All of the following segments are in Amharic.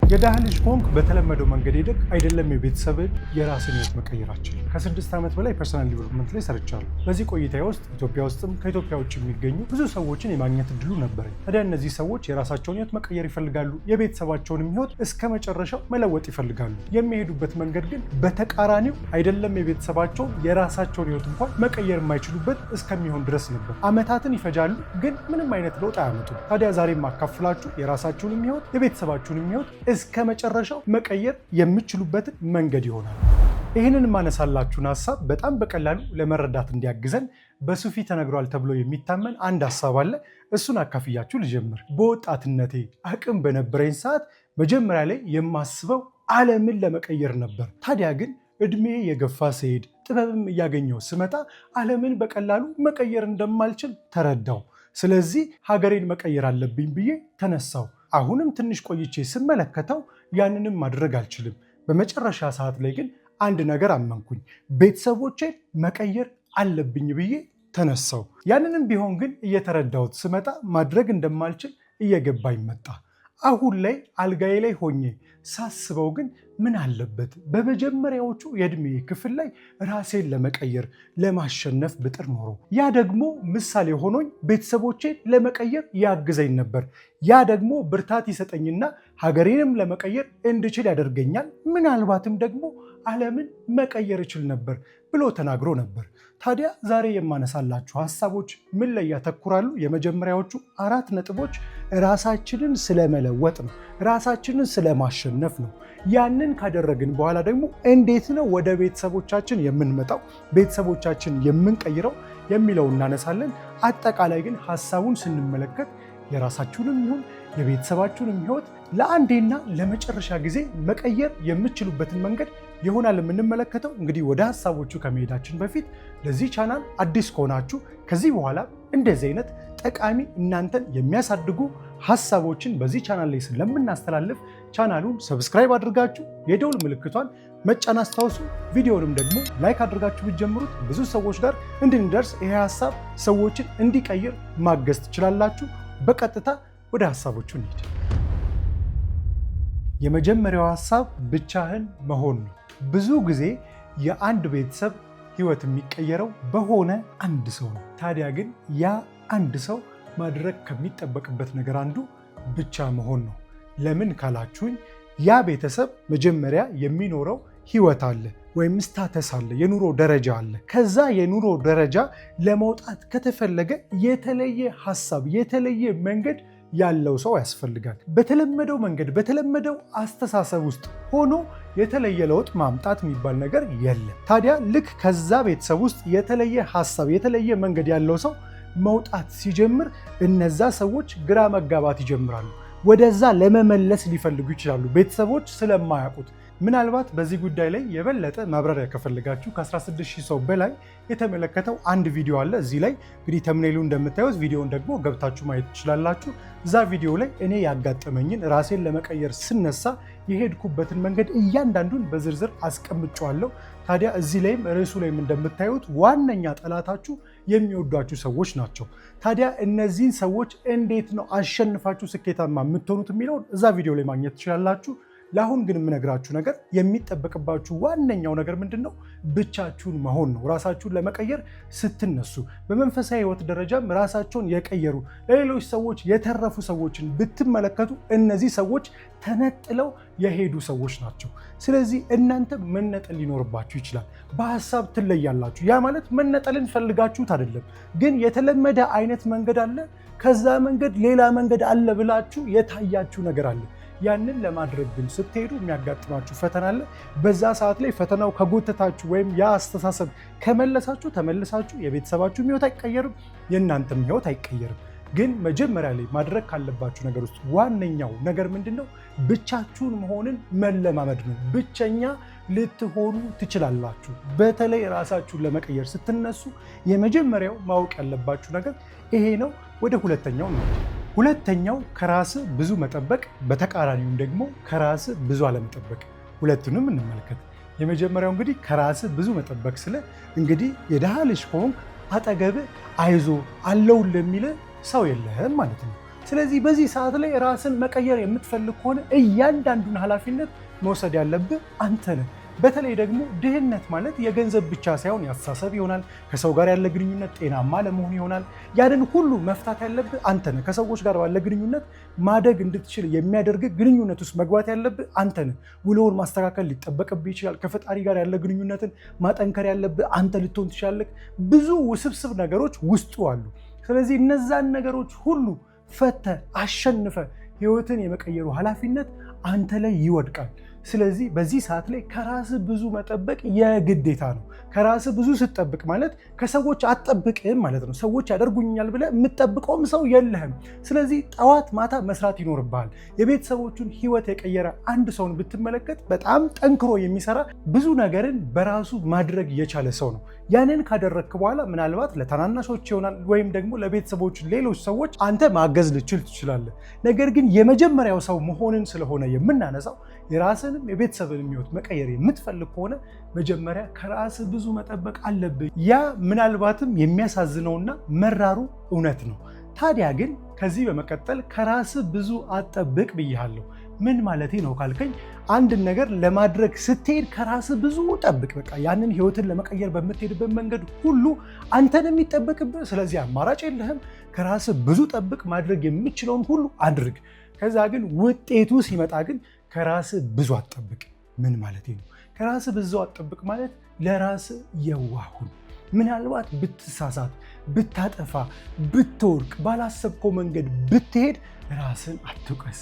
የደሃ ልጅ ከሆንክ በተለመደው መንገድ ሄደህ አይደለም የቤተሰብን የራስን ህይወት መቀየራችን። ከ6 ዓመት በላይ ፐርሰናል ዲቨሎፕመንት ላይ ሰርቻለሁ። በዚህ ቆይታዬ ውስጥ ኢትዮጵያ ውስጥም ከኢትዮጵያ ውጭ የሚገኙ ብዙ ሰዎችን የማግኘት እድሉ ነበረኝ። ታዲያ እነዚህ ሰዎች የራሳቸውን ህይወት መቀየር ይፈልጋሉ፣ የቤተሰባቸውንም ህይወት እስከ መጨረሻው መለወጥ ይፈልጋሉ። የሚሄዱበት መንገድ ግን በተቃራኒው አይደለም የቤተሰባቸውን የራሳቸውን ህይወት እንኳን መቀየር የማይችሉበት እስከሚሆን ድረስ ነበር። ዓመታትን ይፈጃሉ፣ ግን ምንም አይነት ለውጥ አያመጡም። ታዲያ ዛሬ የማካፍላችሁ የራሳችሁንም ህይወት የቤተሰባችሁንም ህይወት እስከ መጨረሻው መቀየር የምትችሉበትን መንገድ ይሆናል። ይህንን ማነሳላችሁን ሐሳብ በጣም በቀላሉ ለመረዳት እንዲያግዘን በሱፊ ተነግሯል ተብሎ የሚታመን አንድ ሐሳብ አለ። እሱን አካፍያችሁ ልጀምር። በወጣትነቴ አቅም በነበረኝ ሰዓት መጀመሪያ ላይ የማስበው ዓለምን ለመቀየር ነበር። ታዲያ ግን እድሜ የገፋ ሲሄድ ጥበብም እያገኘው ስመጣ ዓለምን በቀላሉ መቀየር እንደማልችል ተረዳው። ስለዚህ ሀገሬን መቀየር አለብኝ ብዬ ተነሳው። አሁንም ትንሽ ቆይቼ ስመለከተው ያንንም ማድረግ አልችልም። በመጨረሻ ሰዓት ላይ ግን አንድ ነገር አመንኩኝ፣ ቤተሰቦቼን መቀየር አለብኝ ብዬ ተነሳው። ያንንም ቢሆን ግን እየተረዳሁት ስመጣ ማድረግ እንደማልችል እየገባኝ መጣ። አሁን ላይ አልጋዬ ላይ ሆኜ ሳስበው ግን ምን አለበት በመጀመሪያዎቹ የእድሜ ክፍል ላይ ራሴን ለመቀየር ለማሸነፍ ብጥር ኖሮ፣ ያ ደግሞ ምሳሌ ሆኖኝ ቤተሰቦቼን ለመቀየር ያግዘኝ ነበር። ያ ደግሞ ብርታት ይሰጠኝና ሀገሬንም ለመቀየር እንድችል ያደርገኛል። ምናልባትም ደግሞ ዓለምን መቀየር እችል ነበር ብሎ ተናግሮ ነበር። ታዲያ ዛሬ የማነሳላችሁ ሐሳቦች ምን ላይ ያተኩራሉ? የመጀመሪያዎቹ 4 ነጥቦች ራሳችንን ስለመለወጥ ነው፣ ራሳችንን ስለማሸነፍ ነው። ያንን ካደረግን በኋላ ደግሞ እንዴት ነው ወደ ቤተሰቦቻችን የምንመጣው፣ ቤተሰቦቻችን የምንቀይረው የሚለው እናነሳለን። አጠቃላይ ግን ሐሳቡን ስንመለከት የራሳችሁንም ይሁን የቤተሰባችሁንም ሕይወት ለአንዴና ለመጨረሻ ጊዜ መቀየር የምትችሉበትን መንገድ ይሆናል የምንመለከተው። እንግዲህ ወደ ሐሳቦቹ ከመሄዳችን በፊት ለዚህ ቻናል አዲስ ከሆናችሁ ከዚህ በኋላ እንደዚህ አይነት ጠቃሚ እናንተን የሚያሳድጉ ሐሳቦችን በዚህ ቻናል ላይ ስለምናስተላልፍ ቻናሉን ሰብስክራይብ አድርጋችሁ የደውል ምልክቷን መጫን አስታውሱ። ቪዲዮንም ደግሞ ላይክ አድርጋችሁ ብትጀምሩት ብዙ ሰዎች ጋር እንድንደርስ ይሄ ሐሳብ ሰዎችን እንዲቀይር ማገዝ ትችላላችሁ። በቀጥታ ወደ ሐሳቦቹ እንሂድ። የመጀመሪያው ሐሳብ ብቻህን መሆን ነው። ብዙ ጊዜ የአንድ ቤተሰብ ህይወት የሚቀየረው በሆነ አንድ ሰው ነው። ታዲያ ግን ያ አንድ ሰው ማድረግ ከሚጠበቅበት ነገር አንዱ ብቻ መሆን ነው። ለምን ካላችሁኝ ያ ቤተሰብ መጀመሪያ የሚኖረው ህይወት አለ ወይም ስታተስ አለ፣ የኑሮ ደረጃ አለ። ከዛ የኑሮ ደረጃ ለመውጣት ከተፈለገ የተለየ ሐሳብ የተለየ መንገድ ያለው ሰው ያስፈልጋል። በተለመደው መንገድ በተለመደው አስተሳሰብ ውስጥ ሆኖ የተለየ ለውጥ ማምጣት የሚባል ነገር የለም። ታዲያ ልክ ከዛ ቤተሰብ ውስጥ የተለየ ሐሳብ የተለየ መንገድ ያለው ሰው መውጣት ሲጀምር እነዛ ሰዎች ግራ መጋባት ይጀምራሉ። ወደዛ ለመመለስ ሊፈልጉ ይችላሉ፣ ቤተሰቦች ስለማያውቁት። ምናልባት በዚህ ጉዳይ ላይ የበለጠ ማብራሪያ ከፈለጋችሁ ከ16000 ሰው በላይ የተመለከተው አንድ ቪዲዮ አለ። እዚህ ላይ እንግዲህ ተምኔሉ እንደምታዩት ቪዲዮውን ደግሞ ገብታችሁ ማየት ትችላላችሁ። እዛ ቪዲዮ ላይ እኔ ያጋጠመኝን ራሴን ለመቀየር ስነሳ የሄድኩበትን መንገድ እያንዳንዱን በዝርዝር አስቀምጫለሁ። ታዲያ እዚህ ላይም ርዕሱ ላይም እንደምታዩት ዋነኛ ጠላታችሁ የሚወዷችሁ ሰዎች ናቸው። ታዲያ እነዚህን ሰዎች እንዴት ነው አሸንፋችሁ ስኬታማ የምትሆኑት የሚለውን እዛ ቪዲዮ ላይ ማግኘት ትችላላችሁ። ለአሁን ግን የምነግራችሁ ነገር የሚጠበቅባችሁ ዋነኛው ነገር ምንድን ነው? ብቻችሁን መሆን ነው። ራሳችሁን ለመቀየር ስትነሱ በመንፈሳዊ ሕይወት ደረጃም ራሳቸውን የቀየሩ ለሌሎች ሰዎች የተረፉ ሰዎችን ብትመለከቱ እነዚህ ሰዎች ተነጥለው የሄዱ ሰዎች ናቸው። ስለዚህ እናንተ መነጠል ሊኖርባችሁ ይችላል። በሀሳብ ትለያላችሁ። ያ ማለት መነጠልን ፈልጋችሁት አይደለም፣ ግን የተለመደ አይነት መንገድ አለ፣ ከዛ መንገድ ሌላ መንገድ አለ ብላችሁ የታያችሁ ነገር አለ። ያንን ለማድረግ ግን ስትሄዱ የሚያጋጥማችሁ ፈተና አለ። በዛ ሰዓት ላይ ፈተናው ከጎተታችሁ ወይም ያ አስተሳሰብ ከመለሳችሁ ተመልሳችሁ የቤተሰባችሁ ሕይወት አይቀየርም፣ የእናንተም ሕይወት አይቀየርም። ግን መጀመሪያ ላይ ማድረግ ካለባችሁ ነገር ውስጥ ዋነኛው ነገር ምንድን ነው? ብቻችሁን መሆንን መለማመድ ነው። ብቸኛ ልትሆኑ ትችላላችሁ። በተለይ ራሳችሁን ለመቀየር ስትነሱ የመጀመሪያው ማወቅ ያለባችሁ ነገር ይሄ ነው። ወደ ሁለተኛው ነው። ሁለተኛው ከራስ ብዙ መጠበቅ፣ በተቃራኒውም ደግሞ ከራስ ብዙ አለመጠበቅ። ሁለቱንም እንመልከት። የመጀመሪያው እንግዲህ ከራስ ብዙ መጠበቅ ስለ እንግዲህ የደሃ ልጅ ከሆንክ አጠገብህ አይዞ አለውልህ የሚል ሰው የለህም ማለት ነው። ስለዚህ በዚህ ሰዓት ላይ ራስን መቀየር የምትፈልግ ከሆነ እያንዳንዱን ኃላፊነት መውሰድ ያለብህ አንተ ነህ። በተለይ ደግሞ ድህነት ማለት የገንዘብ ብቻ ሳይሆን ያስተሳሰብ ይሆናል። ከሰው ጋር ያለ ግንኙነት ጤናማ ለመሆን ይሆናል። ያንን ሁሉ መፍታት ያለብህ አንተ ነህ። ከሰዎች ጋር ባለ ግንኙነት ማደግ እንድትችል የሚያደርግ ግንኙነት ውስጥ መግባት ያለብህ አንተ ነህ። ውሎውን ማስተካከል ሊጠበቅብህ ይችላል። ከፈጣሪ ጋር ያለ ግንኙነትን ማጠንከር ያለብህ አንተ ልትሆን ትችላለህ። ብዙ ውስብስብ ነገሮች ውስጡ አሉ። ስለዚህ እነዛን ነገሮች ሁሉ ፈተህ አሸንፈህ ህይወትን የመቀየሩ ኃላፊነት አንተ ላይ ይወድቃል። ስለዚህ በዚህ ሰዓት ላይ ከራስ ብዙ መጠበቅ የግዴታ ነው። ከራስ ብዙ ስትጠብቅ ማለት ከሰዎች አትጠብቅም ማለት ነው። ሰዎች ያደርጉኛል ብለህ የምትጠብቀውም ሰው የለህም። ስለዚህ ጠዋት ማታ መስራት ይኖርብሃል። የቤተሰቦቹን ህይወት የቀየረ አንድ ሰውን ብትመለከት በጣም ጠንክሮ የሚሰራ ብዙ ነገርን በራሱ ማድረግ የቻለ ሰው ነው። ያንን ካደረግክ በኋላ ምናልባት ለታናናሾች ይሆናል ወይም ደግሞ ለቤተሰቦች ሌሎች ሰዎች አንተ ማገዝ ልችል ትችላለህ። ነገር ግን የመጀመሪያው ሰው መሆንን ስለሆነ የምናነሳው የራስንም የቤተሰብንም ህይወት መቀየር የምትፈልግ ከሆነ መጀመሪያ ከራስ ብዙ መጠበቅ አለብህ። ያ ምናልባትም የሚያሳዝነውና መራሩ እውነት ነው። ታዲያ ግን ከዚህ በመቀጠል ከራስ ብዙ አትጠብቅ ብያለሁ። ምን ማለቴ ነው ካልከኝ፣ አንድን ነገር ለማድረግ ስትሄድ ከራስ ብዙ ጠብቅ። በቃ ያንን ህይወትን ለመቀየር በምትሄድበት መንገድ ሁሉ አንተን የሚጠበቅብህ። ስለዚህ አማራጭ የለህም። ከራስ ብዙ ጠብቅ። ማድረግ የምችለውን ሁሉ አድርግ። ከዛ ግን ውጤቱ ሲመጣ ግን ከራስ ብዙ አትጠብቅ። ምን ማለቴ ነው? ከራስ ብዙ አትጠብቅ ማለት ለራስ የዋህ ሁን። ምናልባት ብትሳሳት፣ ብታጠፋ፣ ብትወርቅ፣ ባላሰብከው መንገድ ብትሄድ ራስን አትውቀስ።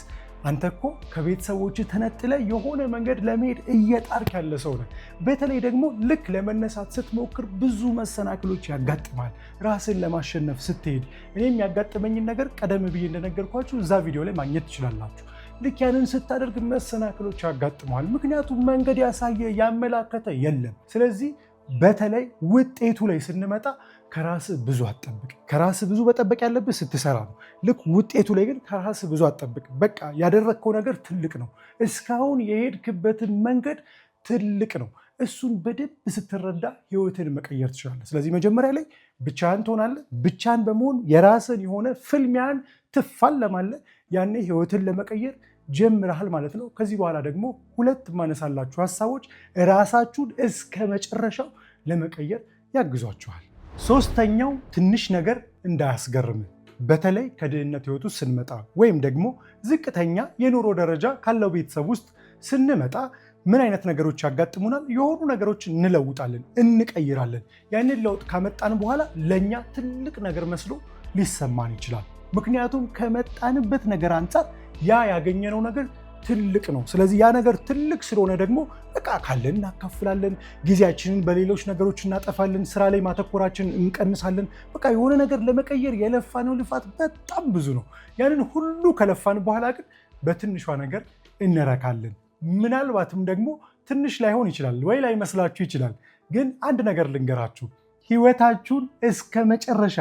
አንተ እኮ ከቤተሰቦች ተነጥለ የሆነ መንገድ ለመሄድ እየጣርክ ያለ ሰው ነህ። በተለይ ደግሞ ልክ ለመነሳት ስትሞክር ብዙ መሰናክሎች ያጋጥማል። ራስን ለማሸነፍ ስትሄድ እኔም ያጋጠመኝን ነገር ቀደም ብዬ እንደነገርኳችሁ እዛ ቪዲዮ ላይ ማግኘት ትችላላችሁ። ልክ ያንን ስታደርግ መሰናክሎች ያጋጥመዋል። ምክንያቱም መንገድ ያሳየ ያመላከተ የለም። ስለዚህ በተለይ ውጤቱ ላይ ስንመጣ ከራስ ብዙ አትጠብቅ። ከራስ ብዙ መጠበቅ ያለብህ ስትሰራ ነው። ልክ ውጤቱ ላይ ግን ከራስ ብዙ አትጠብቅ። በቃ ያደረግከው ነገር ትልቅ ነው። እስካሁን የሄድክበትን መንገድ ትልቅ ነው። እሱን በደንብ ስትረዳ ህይወትን መቀየር ትችላለህ። ስለዚህ መጀመሪያ ላይ ብቻህን ትሆናለህ። ብቻህን በመሆን የራስን የሆነ ፍልሚያን ትፋለማለህ። ያኔ ህይወትን ለመቀየር ጀምረሃል ማለት ነው። ከዚህ በኋላ ደግሞ ሁለት ማነሳላችሁ ሀሳቦች ራሳችሁን እስከ መጨረሻው ለመቀየር ያግዟችኋል። ሶስተኛው ትንሽ ነገር እንዳያስገርምህ። በተለይ ከድህነት ህይወት ውስጥ ስንመጣ ወይም ደግሞ ዝቅተኛ የኑሮ ደረጃ ካለው ቤተሰብ ውስጥ ስንመጣ ምን አይነት ነገሮች ያጋጥሙናል? የሆኑ ነገሮች እንለውጣለን፣ እንቀይራለን። ያንን ለውጥ ካመጣን በኋላ ለእኛ ትልቅ ነገር መስሎ ሊሰማን ይችላል። ምክንያቱም ከመጣንበት ነገር አንጻር ያ ያገኘነው ነገር ትልቅ ነው። ስለዚህ ያ ነገር ትልቅ ስለሆነ ደግሞ በቃ ካለን እናካፍላለን፣ ጊዜያችንን በሌሎች ነገሮች እናጠፋለን፣ ስራ ላይ ማተኮራችንን እንቀንሳለን። በቃ የሆነ ነገር ለመቀየር የለፋነው ልፋት በጣም ብዙ ነው። ያንን ሁሉ ከለፋን በኋላ ግን በትንሿ ነገር እንረካለን። ምናልባትም ደግሞ ትንሽ ላይሆን ይችላል ወይ ላይመስላችሁ ይችላል። ግን አንድ ነገር ልንገራችሁ፣ ህይወታችሁን እስከ መጨረሻ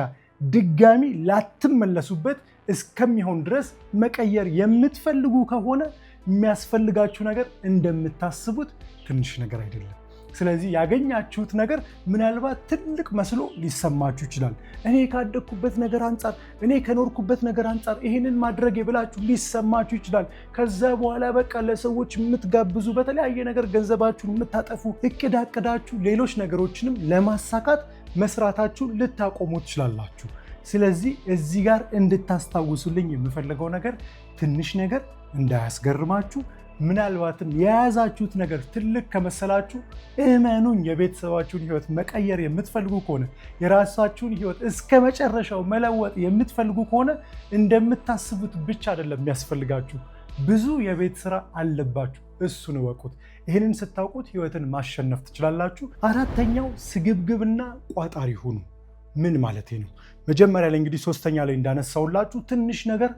ድጋሚ ላትመለሱበት እስከሚሆን ድረስ መቀየር የምትፈልጉ ከሆነ የሚያስፈልጋችሁ ነገር እንደምታስቡት ትንሽ ነገር አይደለም። ስለዚህ ያገኛችሁት ነገር ምናልባት ትልቅ መስሎ ሊሰማችሁ ይችላል። እኔ ካደግኩበት ነገር አንጻር፣ እኔ ከኖርኩበት ነገር አንጻር ይህንን ማድረግ የብላችሁ ሊሰማችሁ ይችላል። ከዛ በኋላ በቃ ለሰዎች የምትጋብዙ፣ በተለያየ ነገር ገንዘባችሁን የምታጠፉ፣ እቅድ አቅዳችሁ ሌሎች ነገሮችንም ለማሳካት መስራታችሁ ልታቆሙ ትችላላችሁ። ስለዚህ እዚህ ጋር እንድታስታውሱልኝ የምፈልገው ነገር ትንሽ ነገር እንዳያስገርማችሁ። ምናልባትም የያዛችሁት ነገር ትልቅ ከመሰላችሁ እመኑኝ፣ የቤተሰባችሁን ህይወት መቀየር የምትፈልጉ ከሆነ፣ የራሳችሁን ህይወት እስከ መጨረሻው መለወጥ የምትፈልጉ ከሆነ እንደምታስቡት ብቻ አይደለም የሚያስፈልጋችሁ፣ ብዙ የቤት ስራ አለባችሁ። እሱን እወቁት። ይህንን ስታውቁት ህይወትን ማሸነፍ ትችላላችሁ። አራተኛው ስግብግብና ቋጣሪ ሁኑ። ምን ማለቴ ነው? መጀመሪያ ላይ እንግዲህ ሶስተኛ ላይ እንዳነሳውላችሁ ትንሽ ነገር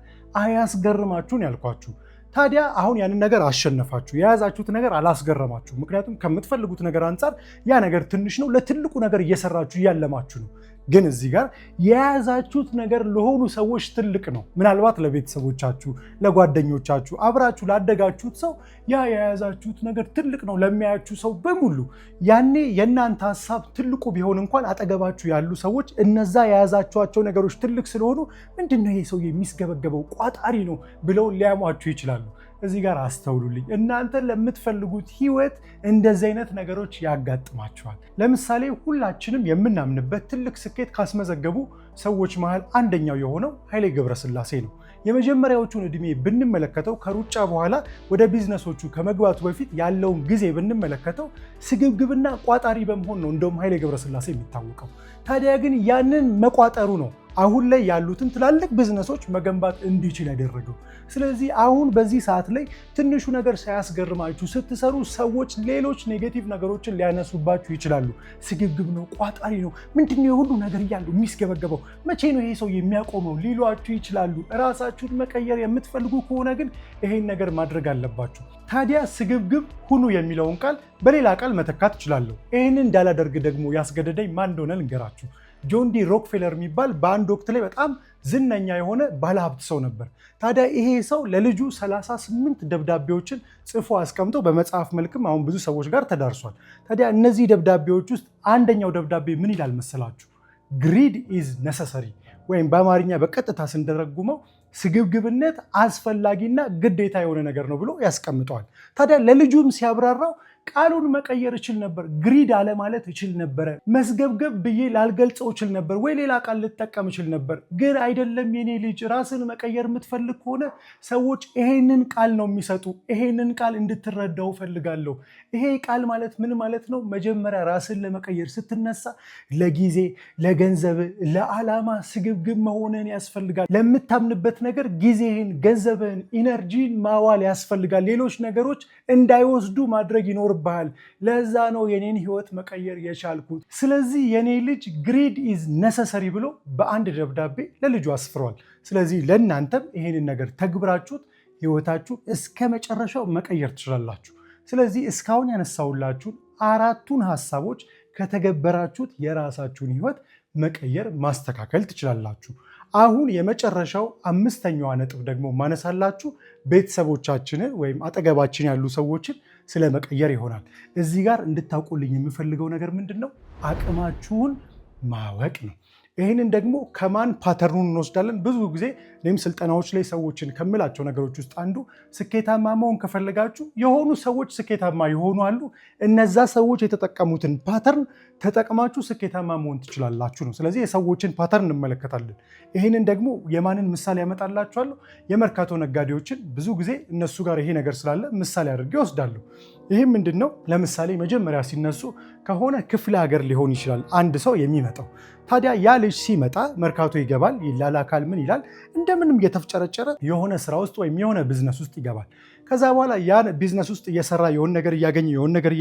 አያስገርማችሁን ያልኳችሁ። ታዲያ አሁን ያንን ነገር አሸነፋችሁ፣ የያዛችሁት ነገር አላስገረማችሁ። ምክንያቱም ከምትፈልጉት ነገር አንጻር ያ ነገር ትንሽ ነው። ለትልቁ ነገር እየሰራችሁ እያለማችሁ ነው። ግን እዚህ ጋር የያዛችሁት ነገር ለሆኑ ሰዎች ትልቅ ነው። ምናልባት ለቤተሰቦቻችሁ፣ ለጓደኞቻችሁ፣ አብራችሁ ላደጋችሁት ሰው ያ የያዛችሁት ነገር ትልቅ ነው ለሚያያችሁ ሰው በሙሉ። ያኔ የእናንተ ሀሳብ ትልቁ ቢሆን እንኳን አጠገባችሁ ያሉ ሰዎች እነዛ የያዛችኋቸው ነገሮች ትልቅ ስለሆኑ ምንድነው ይሄ ሰው የሚስገበገበው ቋጣሪ ነው ብለው ሊያሟችሁ ይችላሉ። እዚህ ጋር አስተውሉልኝ። እናንተ ለምትፈልጉት ህይወት እንደዚህ አይነት ነገሮች ያጋጥማቸዋል። ለምሳሌ ሁላችንም የምናምንበት ትልቅ ስኬት ካስመዘገቡ ሰዎች መሃል አንደኛው የሆነው ኃይሌ ገብረስላሴ ነው። የመጀመሪያዎቹን ዕድሜ ብንመለከተው ከሩጫ በኋላ ወደ ቢዝነሶቹ ከመግባቱ በፊት ያለውን ጊዜ ብንመለከተው ስግብግብና ቋጣሪ በመሆን ነው እንደውም ኃይሌ ገብረስላሴ የሚታወቀው። ታዲያ ግን ያንን መቋጠሩ ነው አሁን ላይ ያሉትን ትላልቅ ቢዝነሶች መገንባት እንዲችል ያደረገው። ስለዚህ አሁን በዚህ ሰዓት ላይ ትንሹ ነገር ሳያስገርማችሁ ስትሰሩ ሰዎች ሌሎች ኔጌቲቭ ነገሮችን ሊያነሱባችሁ ይችላሉ። ስግብግብ ነው፣ ቋጣሪ ነው፣ ምንድነው የሁሉ ነገር እያለው የሚስገበገበው፣ መቼ ነው ይሄ ሰው የሚያቆመው ሊሏችሁ ይችላሉ። እራሳችሁን መቀየር የምትፈልጉ ከሆነ ግን ይሄን ነገር ማድረግ አለባችሁ። ታዲያ ስግብግብ ሁኑ የሚለውን ቃል በሌላ ቃል መተካት እችላለሁ። ይህንን እንዳላደርግ ደግሞ ያስገደደኝ ማን እንደሆነ ልንገራችሁ። ጆን ዲ ሮክፌለር የሚባል በአንድ ወቅት ላይ በጣም ዝነኛ የሆነ ባለሀብት ሰው ነበር። ታዲያ ይሄ ሰው ለልጁ 38 ደብዳቤዎችን ጽፎ አስቀምጦ በመጽሐፍ መልክም አሁን ብዙ ሰዎች ጋር ተዳርሷል። ታዲያ እነዚህ ደብዳቤዎች ውስጥ አንደኛው ደብዳቤ ምን ይላል መሰላችሁ? ግሪድ ኢዝ ነሰሰሪ፣ ወይም በአማርኛ በቀጥታ ስንደረጉመው ስግብግብነት አስፈላጊና ግዴታ የሆነ ነገር ነው ብሎ ያስቀምጠዋል። ታዲያ ለልጁም ሲያብራራው ቃሉን መቀየር እችል ነበር፣ ግሪድ አለ ማለት እችል ነበረ፣ መስገብገብ ብዬ ላልገልጸው እችል ነበር፣ ወይ ሌላ ቃል ልጠቀም እችል ነበር። ግን አይደለም የኔ ልጅ፣ ራስን መቀየር የምትፈልግ ከሆነ ሰዎች ይሄንን ቃል ነው የሚሰጡ። ይሄንን ቃል እንድትረዳው ፈልጋለሁ። ይሄ ቃል ማለት ምን ማለት ነው? መጀመሪያ ራስን ለመቀየር ስትነሳ ለጊዜ፣ ለገንዘብ፣ ለዓላማ ስግብግብ መሆንን ያስፈልጋል። ለምታምንበት ነገር ጊዜህን፣ ገንዘብህን፣ ኢነርጂን ማዋል ያስፈልጋል። ሌሎች ነገሮች እንዳይወስዱ ማድረግ ይኖርብሃል። ለዛ ነው የኔን ህይወት መቀየር የቻልኩት። ስለዚህ የኔ ልጅ ግሪድ ኢዝ ነሰሰሪ ብሎ በአንድ ደብዳቤ ለልጁ አስፍሯል። ስለዚህ ለእናንተም ይሄንን ነገር ተግብራችሁት ህይወታችሁ እስከ መጨረሻው መቀየር ትችላላችሁ። ስለዚህ እስካሁን ያነሳሁላችሁን አራቱን ሀሳቦች ከተገበራችሁት የራሳችሁን ህይወት መቀየር ማስተካከል ትችላላችሁ። አሁን የመጨረሻው አምስተኛዋ ነጥብ ደግሞ ማነሳላችሁ ቤተሰቦቻችንን ወይም አጠገባችን ያሉ ሰዎችን ስለ መቀየር ይሆናል። እዚህ ጋር እንድታውቁልኝ የምፈልገው ነገር ምንድን ነው? አቅማችሁን ማወቅ ነው። ይህንን ደግሞ ከማን ፓተርኑን እንወስዳለን? ብዙ ጊዜ እኔም ስልጠናዎች ላይ ሰዎችን ከምላቸው ነገሮች ውስጥ አንዱ ስኬታማ መሆን ከፈለጋችሁ የሆኑ ሰዎች ስኬታማ የሆኑ አሉ። እነዛ ሰዎች የተጠቀሙትን ፓተርን ተጠቅማችሁ ስኬታማ መሆን ትችላላችሁ ነው። ስለዚህ የሰዎችን ፓተርን እንመለከታለን። ይህንን ደግሞ የማንን ምሳሌ ያመጣላችኋለሁ? የመርካቶ ነጋዴዎችን ብዙ ጊዜ እነሱ ጋር ይሄ ነገር ስላለ ምሳሌ አድርጌ ወስዳለሁ። ይህም ምንድን ነው? ለምሳሌ መጀመሪያ ሲነሱ ከሆነ ክፍለ ሀገር ሊሆን ይችላል አንድ ሰው የሚመጣው። ታዲያ ያ ልጅ ሲመጣ መርካቶ ይገባል፣ ይላላካል፣ ምን ይላል፣ እንደምንም እየተፍጨረጨረ የሆነ ስራ ውስጥ ወይም የሆነ ቢዝነስ ውስጥ ይገባል። ከዛ በኋላ ያን ቢዝነስ ውስጥ እየሰራ የሆነ ነገር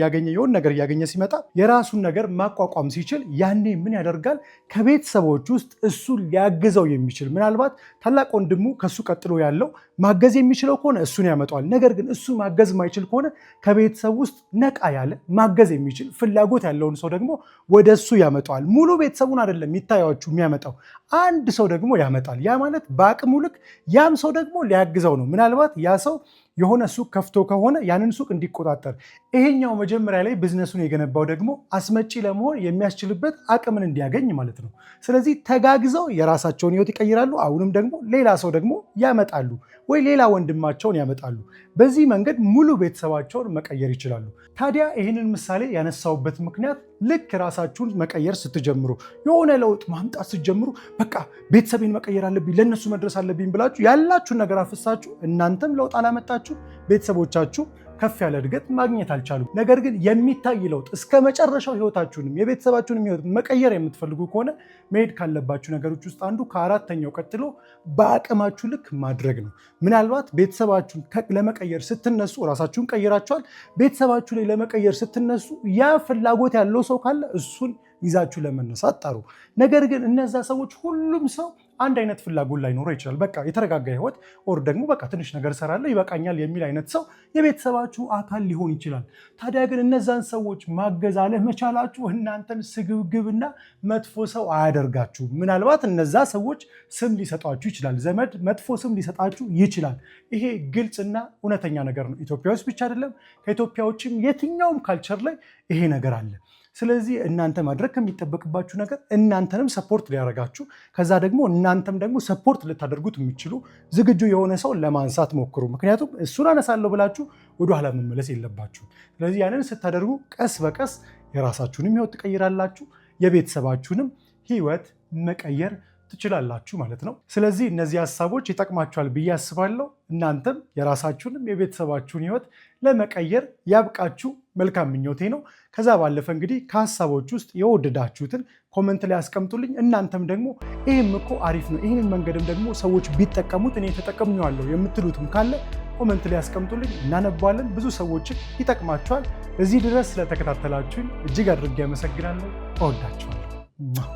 እያገኘ ሲመጣ የራሱን ነገር ማቋቋም ሲችል ያኔ ምን ያደርጋል? ከቤተሰቦች ውስጥ እሱን ሊያግዘው የሚችል ምናልባት ታላቅ ወንድሙ ከሱ ቀጥሎ ያለው ማገዝ የሚችለው ከሆነ እሱን ያመጣዋል። ነገር ግን እሱ ማገዝ ማይችል ከሆነ ከቤተሰብ ውስጥ ነቃ ያለ ማገዝ የሚችል ፍላጎት ያለውን ሰው ደግሞ ወደ እሱ ያመጣዋል። ሙሉ ቤተሰቡን አይደለም ይታያችሁ የሚያመጣው፣ አንድ ሰው ደግሞ ያመጣል። ያ ማለት በአቅሙ ልክ ያም ሰው ደግሞ ሊያግዘው ነው። ምናልባት ያ ሰው የሆነ ሱቅ ከፍቶ ከሆነ ያንን ሱቅ እንዲቆጣጠር፣ ይሄኛው መጀመሪያ ላይ ቢዝነሱን የገነባው ደግሞ አስመጪ ለመሆን የሚያስችልበት አቅምን እንዲያገኝ ማለት ነው። ስለዚህ ተጋግዘው የራሳቸውን ህይወት ይቀይራሉ። አሁንም ደግሞ ሌላ ሰው ደግሞ ያመጣሉ ወይ ሌላ ወንድማቸውን ያመጣሉ። በዚህ መንገድ ሙሉ ቤተሰባቸውን መቀየር ይችላሉ። ታዲያ ይህንን ምሳሌ ያነሳውበት ምክንያት ልክ ራሳችሁን መቀየር ስትጀምሩ፣ የሆነ ለውጥ ማምጣት ስትጀምሩ፣ በቃ ቤተሰቤን መቀየር አለብኝ፣ ለእነሱ መድረስ አለብኝ ብላችሁ ያላችሁን ነገር አፍሳችሁ እናንተም ለውጥ አላመጣችሁ፣ ቤተሰቦቻችሁ ከፍ ያለ እድገት ማግኘት አልቻሉም። ነገር ግን የሚታይ ለውጥ እስከ መጨረሻው ህይወታችሁንም የቤተሰባችሁንም ህይወት መቀየር የምትፈልጉ ከሆነ መሄድ ካለባችሁ ነገሮች ውስጥ አንዱ ከአራተኛው ቀጥሎ በአቅማችሁ ልክ ማድረግ ነው። ምናልባት ቤተሰባችሁን ለመቀየር ስትነሱ ራሳችሁን ቀይራችኋል። ቤተሰባችሁ ላይ ለመቀየር ስትነሱ ያ ፍላጎት ያለው ሰው ካለ እሱን ይዛችሁ ለመነሳት ጣሩ። ነገር ግን እነዛ ሰዎች ሁሉም ሰው አንድ አይነት ፍላጎት ላይኖረው ይችላል። በቃ የተረጋጋ ህይወት ኦር ደግሞ በቃ ትንሽ ነገር እሰራለሁ ይበቃኛል የሚል አይነት ሰው የቤተሰባችሁ አካል ሊሆን ይችላል። ታዲያ ግን እነዛን ሰዎች ማገዝ አለመቻላችሁ እናንተን ስግብግብና መጥፎ ሰው አያደርጋችሁም። ምናልባት እነዛ ሰዎች ስም ሊሰጧችሁ ይችላል፣ ዘመድ መጥፎ ስም ሊሰጣችሁ ይችላል። ይሄ ግልጽና እውነተኛ ነገር ነው። ኢትዮጵያ ውስጥ ብቻ አይደለም፣ ከኢትዮጵያ ውጭም የትኛውም ካልቸር ላይ ይሄ ነገር አለ። ስለዚህ እናንተ ማድረግ ከሚጠበቅባችሁ ነገር እናንተንም ሰፖርት ሊያደርጋችሁ ከዛ ደግሞ እናንተም ደግሞ ሰፖርት ልታደርጉት የሚችሉ ዝግጁ የሆነ ሰው ለማንሳት ሞክሩ። ምክንያቱም እሱን አነሳለሁ ብላችሁ ወደኋላ መመለስ የለባችሁ። ስለዚህ ያንን ስታደርጉ ቀስ በቀስ የራሳችሁንም ህይወት ትቀይራላችሁ፣ የቤተሰባችሁንም ህይወት መቀየር ትችላላችሁ ማለት ነው። ስለዚህ እነዚህ ሀሳቦች ይጠቅማችኋል ብዬ አስባለሁ። እናንተም የራሳችሁንም የቤተሰባችሁን ህይወት ለመቀየር ያብቃችሁ መልካም ምኞቴ ነው። ከዛ ባለፈ እንግዲህ ከሀሳቦች ውስጥ የወደዳችሁትን ኮመንት ላይ አስቀምጡልኝ። እናንተም ደግሞ ይህም እኮ አሪፍ ነው፣ ይህንን መንገድም ደግሞ ሰዎች ቢጠቀሙት እኔ ተጠቀምኛለሁ የምትሉትም ካለ ኮመንት ላይ አስቀምጡልኝ፣ እናነባለን። ብዙ ሰዎችን ይጠቅማችኋል። እዚህ ድረስ ስለተከታተላችሁኝ እጅግ አድርጌ አመሰግናለሁ። እወዳችኋለሁ።